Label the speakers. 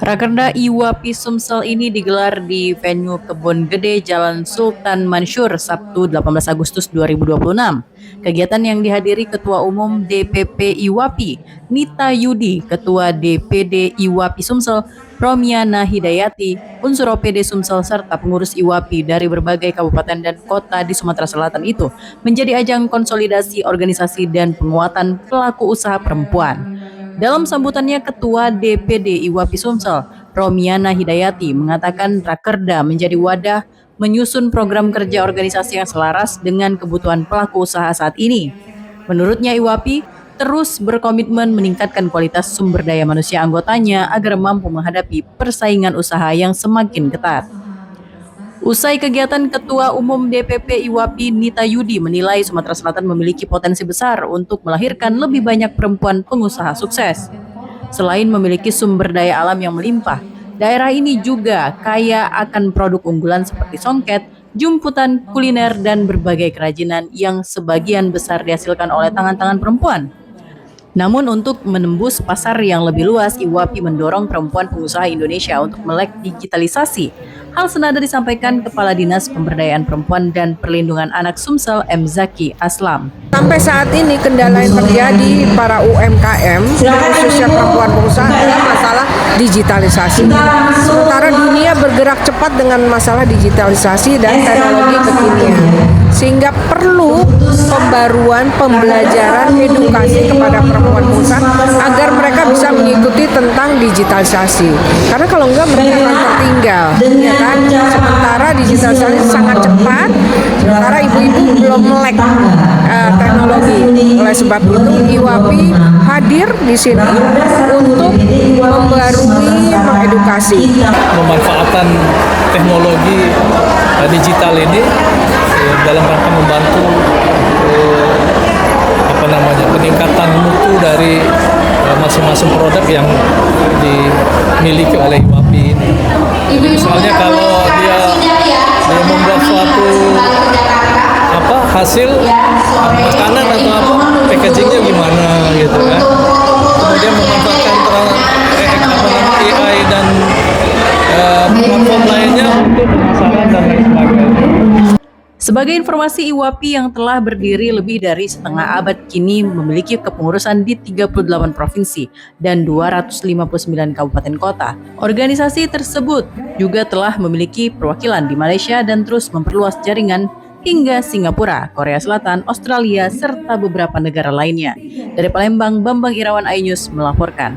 Speaker 1: Rakerda IWAPI Sumsel ini digelar di venue Kebon Gede Jalan Sultan Mansur Sabtu 18 Agustus 2026. Kegiatan yang dihadiri Ketua Umum DPP IWAPI Nita Yudi, Ketua DPD IWAPI Sumsel Romiana Hidayati, unsur OPD Sumsel serta pengurus IWAPI dari berbagai kabupaten dan kota di Sumatera Selatan itu menjadi ajang konsolidasi organisasi dan penguatan pelaku usaha perempuan. Dalam sambutannya, Ketua DPD IWAPI Sumsel, Romiana Hidayati, mengatakan Rakerda menjadi wadah menyusun program kerja organisasi yang selaras dengan kebutuhan pelaku usaha saat ini. Menurutnya, IWAPI terus berkomitmen meningkatkan kualitas sumber daya manusia anggotanya agar mampu menghadapi persaingan usaha yang semakin ketat. Usai kegiatan, Ketua Umum DPP IWAPI Nita Yudi menilai Sumatera Selatan memiliki potensi besar untuk melahirkan lebih banyak perempuan pengusaha sukses. Selain memiliki sumber daya alam yang melimpah, daerah ini juga kaya akan produk unggulan seperti songket, jumputan kuliner, dan berbagai kerajinan yang sebagian besar dihasilkan oleh tangan-tangan perempuan. Namun untuk menembus pasar yang lebih luas, IWAPI mendorong perempuan pengusaha Indonesia untuk melek digitalisasi. Hal senada disampaikan Kepala Dinas Pemberdayaan Perempuan dan Perlindungan Anak Sumsel M. Zaki Aslam.
Speaker 2: Sampai saat ini kendala yang terjadi para UMKM, khususnya perempuan pengusaha, adalah masalah digitalisasi. Sementara dunia bergerak cepat dengan masalah digitalisasi dan teknologi kekinian. Sehingga perlu pembaruan, pembelajaran, edukasi kepada perempuan pengusaha agar mereka bisa mengikuti tentang digitalisasi. Karena kalau enggak mereka akan tertinggal, ya kan? Sementara digitalisasi sangat cepat, sementara ibu-ibu belum melek teknologi. Oleh sebab itu IWAPI hadir di sini untuk membarui, mengedukasi.
Speaker 3: Memanfaatkan teknologi digital ini dalam rangka membantu peningkatan mutu dari masing-masing produk yang dimiliki oleh IWAPI ini. Misalnya kalau dia membuat suatu hasil makanan atau packagingnya gimana gitu kan. Kemudian memanfaatkan AI dan platform lainnya untuk pemasaran dan lain sebagainya.
Speaker 1: Sebagai informasi, IWAPI yang telah berdiri lebih dari setengah abad kini memiliki kepengurusan di 38 provinsi dan 259 kabupaten kota. Organisasi tersebut juga telah memiliki perwakilan di Malaysia dan terus memperluas jaringan hingga Singapura, Korea Selatan, Australia, serta beberapa negara lainnya. Dari Palembang, Bambang Irawan, iNews melaporkan.